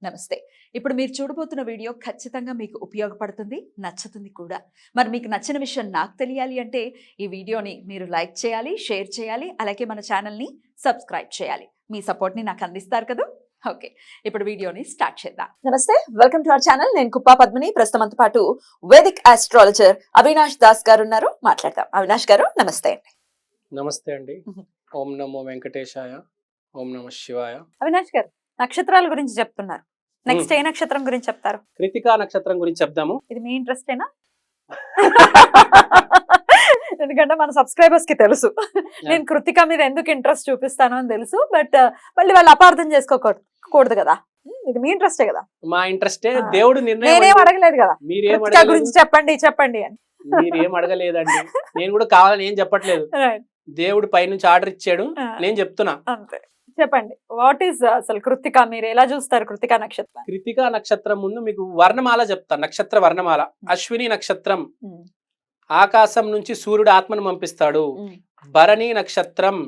నమస్తే. ఇప్పుడు మీరు చూడబోతున్న వీడియో ఖచ్చితంగా మీకు ఉపయోగపడుతుంది, నచ్చుతుంది కూడా. మరి మీకు నచ్చిన విషయం నాకు తెలియాలి అంటే ఈ వీడియోని మీరు లైక్ చేయాలి, షేర్ చేయాలి, అలాగే మన ఛానల్‌ని సబ్స్క్రైబ్ చేయాలి. మీ సపోర్ట్‌ని నాకు అందిస్తారు కదూ! ఓకే. ఇప్పుడు వీడియోని స్టార్ట్ చేద్దాం. నమస్తే. Welcome to our channel. నేను కుప్పా పద్మిని. ప్రస్తుతంతో పాటు వేదిక్ ఆస్ట్రాలజర్ అవినాష్ దాస్ గారు ఉన్నారు. మాట్లాడదాం. అవినాష్ గారు నమస్తే అండి. నమస్తే అండి. ఓం నమో వెంకటేశాయ. ఓం నమ శివాయ. అవినాష్ గారు నక్షత్రాల గురించి చెప్తున్నారు. నెక్స్ట్ ఏ నక్షత్రం గురించి చెప్తారు? కృతికా నక్షత్రం గురించి చెప్దాము. ఇది మీ ఇంట్రెస్టేనా? ఎందుకంటే మన సబ్స్క్రైబర్స్ కి తెలుసు నేను కృతిక మీద ఎందుకు ఇంట్రెస్ట్ చూపిస్తాను అని తెలుసు. బట్ మళ్ళీ వాళ్ళు అపార్థం చేసుకోకూడదు కదా. ఇది మీ ఇంట్రెస్టే కదా. మా ఇంట్రెస్టే. దేవుడు నిర్ణయం. నేనేం అడగలేదు కదా మీరేం కృతిక గురించి చెప్పండి అని. మీరేం అడగలేదండి. నేను కూడా కావాలని ఏం చెప్పట్లేదు. దేవుడు పైనుంచి ఆర్డర్ ఇచ్చాడు, నేను చెప్తున్నా అంతే. చెప్పండి, వాట్ ఈస్ అసలు కృతిక? మీరు ఎలా చూస్తారు కృతికా నక్షత్రం? కృతికా నక్షత్రం ముందు మీకు వర్ణమాల చెప్తా. నక్షత్ర వర్ణమాల. అశ్విని నక్షత్రం, ఆకాశం నుంచి సూర్యుడు ఆత్మను పంపిస్తాడు. భరణి నక్షత్రం,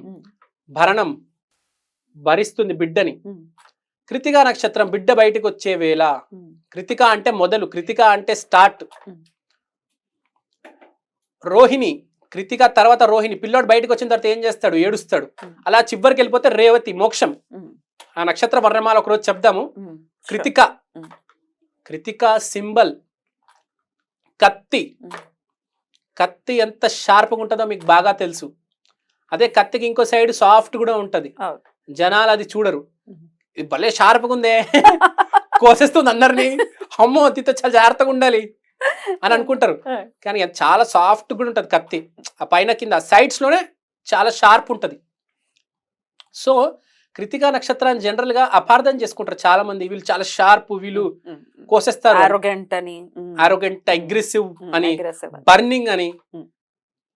భరణం భరిస్తుంది బిడ్డని. కృతికా నక్షత్రం, బిడ్డ బయటకు వచ్చే వేళ. కృతిక అంటే మొదలు, కృతిక అంటే స్టార్ట్. రోహిణి, కృతిక తర్వాత రోహిణి. పిల్లోడు బయటకు వచ్చిన తర్వాత ఏం చేస్తాడు? ఏడుస్తాడు. అలా చివరికి వెళ్ళిపోతే రేవతి, మోక్షం. ఆ నక్షత్ర వర్ణమాల ఒకరోజు చెప్దాము. కృతిక, కృతిక సింబల్ కత్తి. కత్తి ఎంత షార్ప్గా ఉంటుందో మీకు బాగా తెలుసు. అదే కత్తికి ఇంకో సైడ్ సాఫ్ట్ కూడా ఉంటది. జనాలు అది చూడరు. ఇది భలే షార్ప్గా ఉందే, కోసేస్తుంది అందరినీ, అమ్మో అతితో చాలా జాగ్రత్తగా ఉండాలి అని అనుకుంటారు. కానీ చాలా సాఫ్ట్ కూడా ఉంటుంది కత్తి. ఆ పైన కింద సైడ్స్ లోనే చాలా షార్ప్ ఉంటది. సో కృతికా నక్షత్రాన్ని జనరల్ గా అపార్థం చేసుకుంటారు చాలా మంది. వీళ్ళు చాలా షార్ప్, వీళ్ళు కోసేస్తారు, ఆరోగెంట్, అగ్రెసివ్ అని, బర్నింగ్ అని.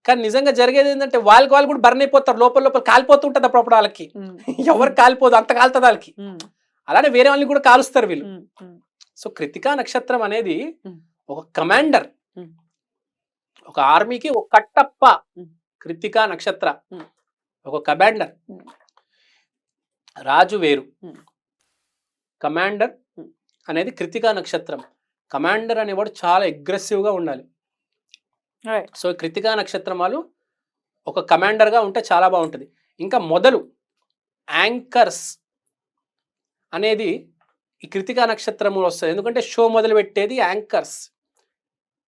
కానీ నిజంగా జరిగేది ఏంటంటే వాళ్ళకి వాళ్ళు కూడా బర్న్ అయిపోతారు. లోపల లోపల కాలిపోతూ ఉంటుంది అప్పుడు వాళ్ళకి. ఎవరు కాలిపోదు, అంత కాలుతుంది వాళ్ళకి. అలానే వేరే వాళ్ళని కూడా కాలుస్తారు వీళ్ళు. సో కృతికా నక్షత్రం అనేది ఒక కమాండర్, ఒక ఆర్మీకి ఒక కట్టప్ప. కృతికా నక్షత్ర ఒక కమాండర్. రాజు వేరు, కమాండర్ అనేది కృతికా నక్షత్రం. కమాండర్ అనేవాడు చాలా అగ్రెసివ్ గా ఉండాలి. సో కృతికా నక్షత్రం వాళ్ళు ఒక కమాండర్ గా ఉంటే చాలా బాగుంటుంది. ఇంకా మొదలు, యాంకర్స్ అనేది ఈ కృతికా నక్షత్రం వస్తుంది. ఎందుకంటే షో మొదలు పెట్టేది యాంకర్స్.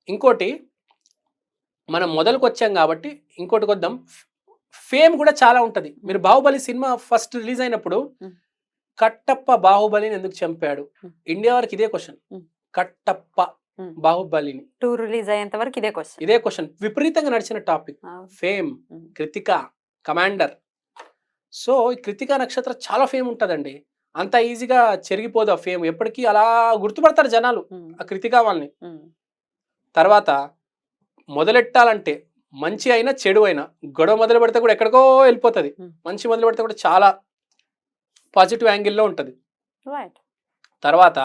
ఇంకోటి మనం మొదలుకు వచ్చాం కాబట్టి ఇంకోటి కొద్దాం. ఫేమ్ కూడా చాలా ఉంటది. మీరు బాహుబలి సినిమా ఫస్ట్ రిలీజ్ అయినప్పుడు కట్టప్ప బాహుబలిని ఎందుకు చంపాడు? ఇండియా వరకు ఇదే క్వశ్చన్. కట్టప్ప బాహుబలిని రిలీజ్ అయ్యేంత వరకు ఇదే క్వశ్చన్. విపరీతంగా నడిచిన topic. Fame, Krittika, commander. So ఈ కృతికా నక్షత్రం చాలా ఫేమ్ ఉంటదండి. అంత ఈజీగా చెరిగిపోదు ఆ ఫేమ్. ఎప్పటికీ అలా గుర్తుపడతారు జనాలు ఆ కృతికా వాళ్ళని. తర్వాత మొదలెట్టాలంటే మంచి అయినా చెడు అయినా, గొడవ మొదలు పెడితే కూడా ఎక్కడికో వెళ్ళిపోతుంది. మంచి మొదలు పెడితే కూడా చాలా పాజిటివ్ యాంగిల్లో ఉంటుంది. తర్వాత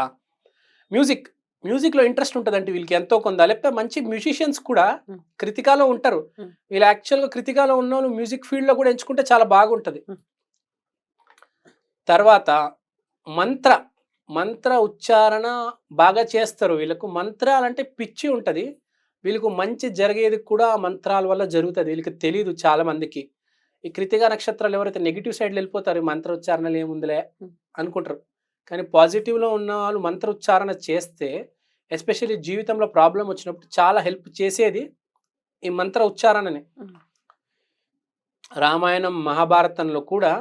మ్యూజిక్లో ఇంట్రెస్ట్ ఉంటుందంటే వీళ్ళకి ఎంతో కొంత. లేకపోతే మంచి మ్యూజిషియన్స్ కూడా కృతికాలో ఉంటారు. వీళ్ళు యాక్చువల్గా కృతికాలో ఉన్న వాళ్ళు మ్యూజిక్ ఫీల్డ్లో కూడా ఎంచుకుంటే చాలా బాగుంటుంది. తర్వాత మంత్ర ఉచ్చారణ బాగా చేస్తారు. వీళ్ళకు మంత్రాలంటే పిచ్చి ఉంటుంది. వీళ్ళకు మంచి జరిగేది కూడా మంత్రాల వల్ల జరుగుతుంది. వీళ్ళకి తెలియదు చాలా మందికి. ఈ కృతికా నక్షత్రాలు ఎవరైతే నెగిటివ్ సైడ్లో వెళ్ళిపోతారు, మంత్ర ఉచ్చారణలు ఏముందిలే అనుకుంటారు. కానీ పాజిటివ్లో ఉన్న వాళ్ళు మంత్ర ఉచ్చారణ చేస్తే, ఎస్పెషల్లీ జీవితంలో ప్రాబ్లం వచ్చినప్పుడు చాలా హెల్ప్ చేసేది ఈ మంత్ర ఉచ్చారణనే. రామాయణం, మహాభారతంలో కూడా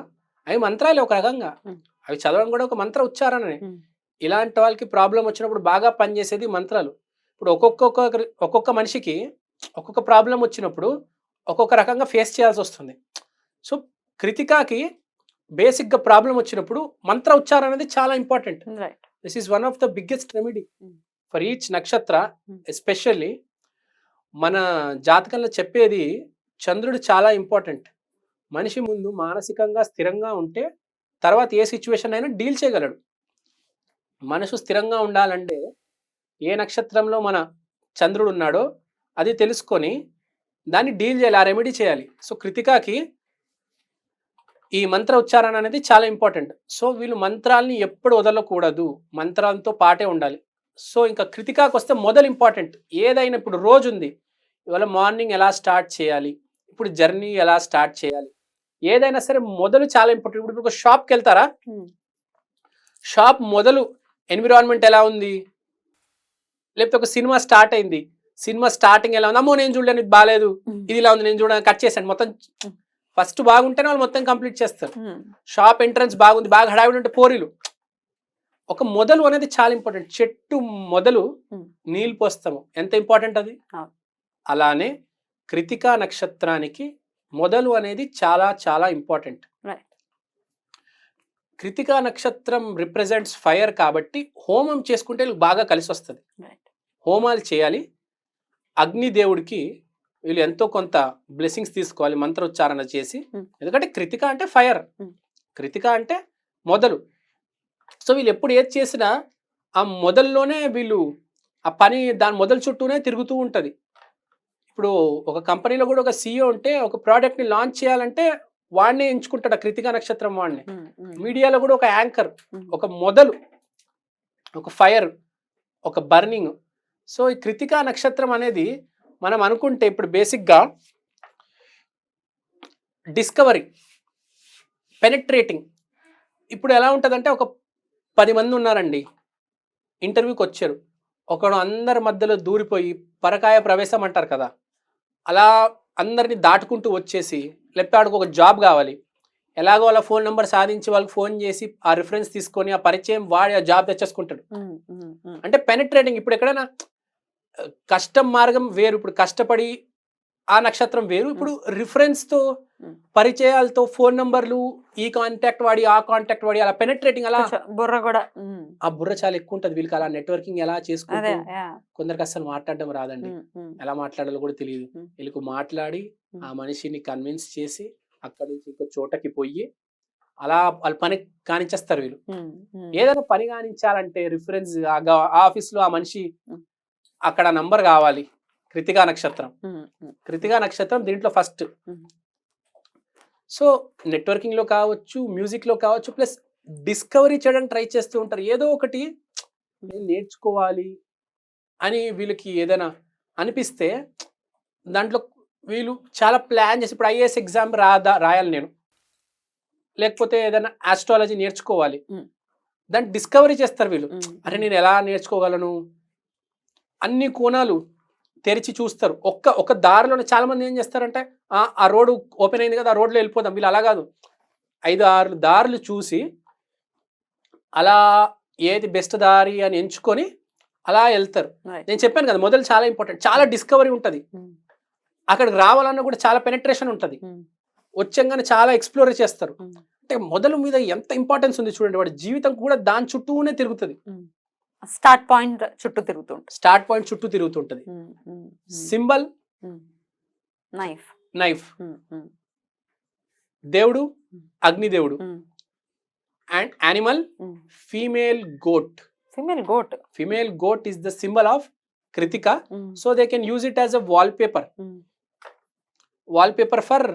అవి మంత్రాలే ఒక రకంగా. అవి చదవడం కూడా ఒక మంత్ర ఉచ్చారణనే. ఇలాంటి వాళ్ళకి ప్రాబ్లం వచ్చినప్పుడు బాగా పనిచేసేది మంత్రాలు. ఇప్పుడు ఒక్కొక్క మనిషికి ఒక్కొక్క ప్రాబ్లం వచ్చినప్పుడు ఒక్కొక్క రకంగా ఫేస్ చేయాల్సి వస్తుంది. సో కృతికాకి బేసిక్గా ప్రాబ్లం వచ్చినప్పుడు మంత్ర ఉచ్చారణ అనేది చాలా important. This is one of the biggest remedy for each నక్షత్ర. ఎస్పెషల్లీ మన జాతకంలో చెప్పేది చంద్రుడు చాలా ఇంపార్టెంట్. మనిషి ముందు మానసికంగా స్థిరంగా ఉంటే తర్వాత ఏ సిచ్యువేషన్ అయినా డీల్ చేయగలడు. మనసు స్థిరంగా ఉండాలంటే ఏ నక్షత్రంలో మన చంద్రుడు ఉన్నాడో అది తెలుసుకొని దాన్ని డీల్ చేయాలి, ఆ రెమెడీ చేయాలి. సో కృతికాకి ఈ మంత్ర ఉచ్చారణ అనేది చాలా ఇంపార్టెంట్. సో వీళ్ళు మంత్రాల్ని ఎప్పుడు వదలకూడదు, మంత్రాలతో పాటే ఉండాలి. సో ఇంకా కృతికాకి వస్తే మొదలు ఇంపార్టెంట్. ఏదైనా ఇప్పుడు రోజు ఉంది, ఇవాళ మార్నింగ్ ఎలా స్టార్ట్ చేయాలి, ఇప్పుడు జర్నీ ఎలా స్టార్ట్ చేయాలి, ఏదైనా సరే మొదలు చాలా ఇంపార్టెంట్. ఇప్పుడు ఒక షాప్కి వెళ్తారా, షాప్ మొదలు ఎన్విరాన్మెంట్ ఎలా ఉంది, లేకపోతే ఒక సినిమా స్టార్ట్ అయింది, సినిమా స్టార్టింగ్ ఎలా ఉంది, అమ్మో నేను చూడలేను ఇది బాగాలేదు, ఇది ఇలా ఉంది నేను చూడడానికి కట్ చేశాను, మొత్తం ఫస్ట్ బాగుంటేనే వాళ్ళు మొత్తం కంప్లీట్ చేస్తారు. షాప్ ఎంట్రన్స్ బాగుంది, బాగా హడావిడి ఉంటే పోరీలు. ఒక మొదలు అనేది చాలా ఇంపార్టెంట్. చెట్టు మొదలు నీళ్ళు పోస్తాము, ఎంత ఇంపార్టెంట్ అది. అలానే కృతికా నక్షత్రానికి మొదలు అనేది చాలా చాలా ఇంపార్టెంట్. కృతికా నక్షత్రం రిప్రజెంట్స్ ఫైర్ కాబట్టి హోమం చేసుకుంటే వీళ్ళు బాగా కలిసి వస్తుంది. హోమాలు చేయాలి. అగ్నిదేవుడికి వీళ్ళు ఎంతో కొంత బ్లెస్సింగ్స్ తీసుకోవాలి మంత్రోచ్చారణ చేసి. ఎందుకంటే కృతిక అంటే ఫైర్, కృతిక అంటే మొదలు. సో వీళ్ళు ఎప్పుడు ఏది చేసినా ఆ మొదల్లోనే వీళ్ళు ఆ పని దాని మొదలు చుట్టూనే తిరుగుతూ ఉంటుంది. ఇప్పుడు ఒక కంపెనీలో కూడా ఒక CEO ఉంటే ఒక ప్రోడక్ట్ని లాంచ్ చేయాలంటే వాడినే ఎంచుకుంటాడు, ఆ కృతికా నక్షత్రం వాడిని. మీడియాలో కూడా ఒక యాంకర్, ఒక మొదలు, ఒక ఫైర్, ఒక బర్నింగ్. సో ఈ కృతికా నక్షత్రం అనేది మనం అనుకుంటే ఇప్పుడు బేసిక్గా డిస్కవరీ, పెనిట్రేటింగ్. ఇప్పుడు ఎలా ఉంటుందంటే ఒక 10 మంది ఉన్నారండి, ఇంటర్వ్యూకి వచ్చారు, ఒకడు అందరి మధ్యలో దూరిపోయి పరకాయ ప్రవేశం అంటారు కదా, అలా అందరినీ దాటుకుంటూ వచ్చేసి లేకపోతే ఆడికి ఒక జాబ్ కావాలి, ఎలాగో వాళ్ళ ఫోన్ నెంబర్ సాధించి వాళ్ళకి ఫోన్ చేసి ఆ రిఫరెన్స్ తీసుకొని ఆ పరిచయం వాడి ఆ జాబ్ తెచ్చేసుకుంటాడు. అంటే పెనిట్రేటింగ్. ఇప్పుడు ఎక్కడైనా కష్టం మార్గం వేరు, ఇప్పుడు కష్టపడి ఆ నక్షత్రం వేరు, ఇప్పుడు రిఫరెన్స్తో పరిచయాలతో ఫోన్ నంబర్లు, ఈ కాంటాక్ట్ వాడి ఆ కాంటాక్ట్ వాడి అలా పెనిట్రేటింగ్, అలా బుర్ర కూడా ఆ బుర్ర చాలా ఎక్కువ ఉంటుంది వీళ్ళకి. అలా నెట్వర్కింగ్ ఎలా చేసుకుంటూ, కొందరికి అసలు మాట్లాడడం రాదండి, ఎలా మాట్లాడాలో కూడా తెలియదు. వీళ్ళకి మాట్లాడి ఆ మనిషిని కన్విన్స్ చేసి అక్కడి నుంచి ఇంకో చోటకి పోయి అలా వాళ్ళ పని కానిచ్చేస్తారు వీళ్ళు. ఏదైనా పని కానించాలంటే రిఫరెన్స్ ఆఫీస్ లో ఆ మనిషి అక్కడ నంబర్ కావాలి. కృతికా నక్షత్రం, కృతికా నక్షత్రం దీంట్లో ఫస్ట్. సో నెట్వర్కింగ్ లో కావచ్చు, మ్యూజిక్ లో కావచ్చు, ప్లస్ డిస్కవరీ చేయడానికి ట్రై చేస్తూ ఉంటారు. ఏదో ఒకటి నేను నేర్చుకోవాలి అని వీళ్ళకి ఏదైనా అనిపిస్తే దాంట్లో వీళ్ళు చాలా ప్లాన్ చేసి, ఇప్పుడు IAS ఎగ్జామ్ రాయాలి నేను, లేకపోతే ఏదైనా ఆస్ట్రాలజీ నేర్చుకోవాలి, దాన్ని డిస్కవరీ చేస్తారు వీళ్ళు. అరే నేను ఎలా నేర్చుకోగలను, అన్ని కోణాలు తెరిచి చూస్తారు. ఒక దారిలోనే చాలా మంది ఏం చేస్తారంటే ఆ రోడ్డు ఓపెన్ అయింది కదా, ఆ రోడ్లో వెళ్ళిపోదాం. వీళ్ళు అలా కాదు, 5-6 దారులు చూసి అలా ఏది బెస్ట్ దారి అని ఎంచుకొని అలా వెళ్తారు. నేను చెప్పాను కదా మొదలు చాలా ఇంపార్టెంట్, చాలా డిస్కవరీ ఉంటుంది. అక్కడికి రావాలన్నా కూడా చాలా పెనిట్రేషన్ ఉంటుంది. వచ్చంగానే చాలా ఎక్స్ప్లోర్ చేస్తారు. అంటే మొదలు మీద ఎంత ఇంపార్టెన్స్ ఉంది చూడండి, వాడి జీవితం కూడా దాని చుట్టూనే తిరుగుతుంది. స్టార్ట్ పాయింట్ చుట్టూ తిరుగుతుంటది. సింబల్ నైఫ్, దేవుడు అగ్నిదేవుడు, and animal female goat. Female goat is the symbol of Kritika. So they can use it as a wallpaper for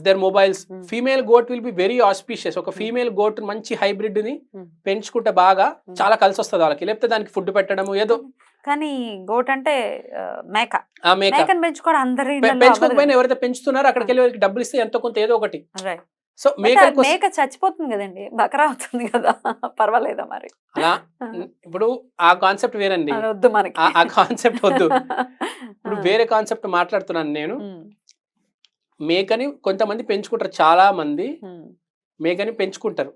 their mobiles. Female goat will be very auspicious. ఒక female goat మంచి hybrid ని పెంచుకుంటే బాగా చాలా కలిసి వస్తుంది వాళ్ళకి. లేకపోతే దానికి ఫుడ్ పెట్టడము ఏదో. కానీ గోట్ అంటే మేక, మేకను పెంచుకోవడం అందరి పెంచుకోకపోయినా ఎవరైతే పెంచుతున్నారో అక్కడికి వెళ్ళి వాళ్ళకి డబ్బులు ఇస్తే ఎంతో కొంత ఏదో ఒకటి. సో మేక చచ్చిపోతుంది కదండి, బకరా అవుతుంది కదా, పర్వాలేదా మరి? అలా ఇప్పుడు ఆ కాన్సెప్ట్ వేరండి, వద్దు మనకి, ఆ కాన్సెప్ట్ వద్దు. ఇప్పుడు వేరే కాన్సెప్ట్ మాట్లాడుతున్నాను నేను. మేకని కొంతమంది పెంచుకుంటారు, చాలా మంది మేకని పెంచుకుంటారు,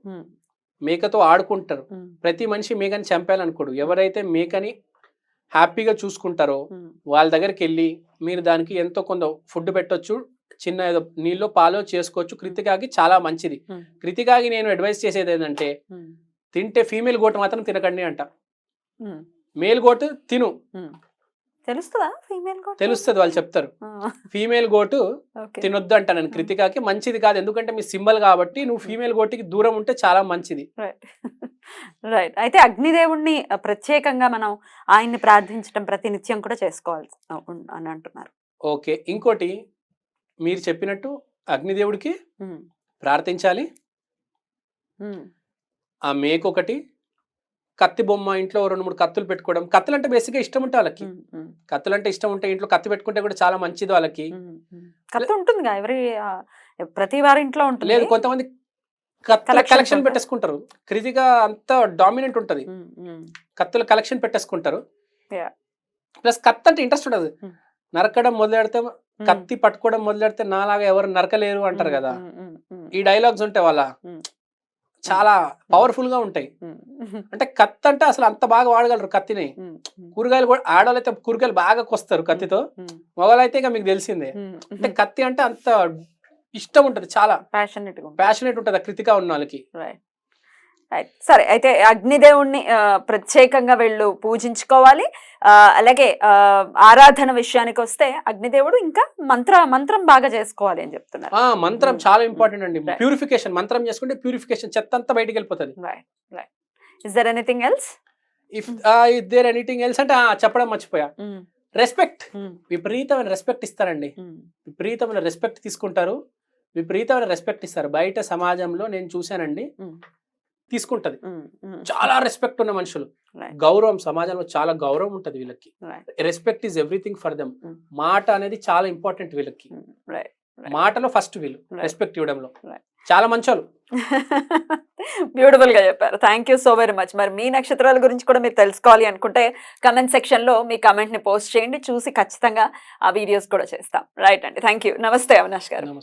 మేకతో ఆడుకుంటారు. ప్రతి మనిషి మేకని చంపాలనుకోడు. ఎవరైతే మేకని హ్యాపీగా చూసుకుంటారో వాళ్ళ దగ్గరికి వెళ్ళి మీరు దానికి ఎంతో కొంత ఫుడ్ పెట్టొచ్చు, చిన్న ఏదో నీళ్ళు పాలో చేసుకోవచ్చు. కృతికాకి చాలా మంచిది. కృతికాకి నేను అడ్వైస్ చేసేది ఏంటంటే, తింటే ఫీమేల్ గోట్ మాత్రం తినకండి అంట. మేల్ గోట్ తిను, తెలుస్తుంది, వాళ్ళు చెప్తారు. ఫీమేల్ గోటు తినొద్దు అంట నేను. కృతికాకి మంచిది కాదు, ఎందుకంటే మీ సింబల్ కాబట్టి. నువ్వు ఫీమేల్ గోటికి దూరం ఉంటే చాలా మంచిది. రైట్. అయితే అగ్నిదేవుడిని ప్రత్యేకంగా మనం ఆయన్ని ప్రార్థించడం ప్రతినిత్యం కూడా చేసుకోవాలి అని అంటున్నారు. ఓకే. ఇంకోటి మీరు చెప్పినట్టు అగ్నిదేవుడికి ప్రార్థించాలి. ఆ మేకు ఒకటి, కత్తి బొమ్మ, ఇంట్లో 2-3 కత్తులు పెట్టుకోవడం. కత్తులు అంటే బేసిక్గా ఇష్టం ఉంటే వాళ్ళకి, కత్తులు అంటే ఇష్టం ఉంటే ఇంట్లో కత్తి పెట్టుకుంటే కూడా చాలా మంచిది వాళ్ళకి. కత్తి ఉంటుంది ప్రతి వారి ఇంట్లో ఉంటుంది. లేదు, కొంతమంది కత్తుల Collections కలెక్షన్ ఉంటాయి. పెట్టేసుకుంటారు. కృతిక అంత డామినెంట్ ఉంటది, కత్తుల కలెక్షన్ పెట్టేసుకుంటారు. Yeah. ప్లస్ కత్తి అంటే ఇంట్రెస్ట్ ఉండదు. నరకడం మొదలెడితే, కత్తి పట్టుకోవడం మొదలెడితే నాలాగా ఎవరు నరకలేరు అంటారు కదా. ఈ డైలాగ్స్ ఉంటాయి వాళ్ళ, చాలా పవర్ఫుల్ గా ఉంటాయి. అంటే కత్తి అంటే అసలు అంత బాగా వాడగలరు కత్తిని. కూరగాయలు కూడా, ఆడవాళ్ళు అయితే కూరగాయలు బాగా కొస్తారు కత్తితో, మగవాళ్ళు అయితే ఇక మీకు తెలిసిందే. అంటే కత్తి అంటే అంత ఇష్టం ఉంటది, చాలా ప్యాషనేట్ ఉంటది ఆ కృతిక ఉన్న వాళ్ళకి. సరే, అయితే అగ్నిదేవుణ్ణి ప్రత్యేకంగా వీళ్ళు పూజించుకోవాలి. అలాగే ఆరాధన విషయానికి వస్తే అగ్నిదేవుడు ఇంకా మంత్రం బాగా చేసుకోవాలి అని చెప్తున్నారు. మంత్రం చాలా ఇంపార్టెంట్ అండి. ప్యూరిఫికేషన్, మంత్రం చేసుకుంటే ప్యూరిఫికేషన్, చెత్త అంతా బయటికి వెళ్ళిపోతుంది. Is there anything else? If there anything else అంటే చెప్పడం మర్చిపోయా. రెస్పెక్ట్, విపరీతమైన రెస్పెక్ట్ ఇస్తారండి. విపరీతమైన రెస్పెక్ట్ తీసుకుంటారు, విపరీతమైన రెస్పెక్ట్ ఇస్తారు. బయట సమాజంలో నేను చూశానండి, తీసుకుంటది. చాలా రెస్పెక్ట్ ఉన్న మనుషులు, గౌరవం, సమాజంలో చాలా గౌరవం ఉంటది వీళ్ళకి. Respect is everything for them. మాట అనేది చాలా ఇంపార్టెంట్ వీళ్ళకి. మాటలో ఫస్ట్ వీళ్ళు రెస్పెక్ట్ ఇవ్వడంలో చాలా మంచోళ్ళు. బ్యూటిఫుల్ గా చెప్పారు. Thank you so very much. మరి మీ నక్షత్రాల గురించి కూడా మీరు తెలుసుకోవాలి అనుకుంటే కమెంట్ సెక్షన్ లో మీ కమెంట్ ని పోస్ట్ చేయండి, చూసి ఖచ్చితంగా ఆ వీడియోస్ కూడా చేస్తాం. రైట్ అండి, థ్యాంక్ యూ. నమస్తే అవినాష్ గారు.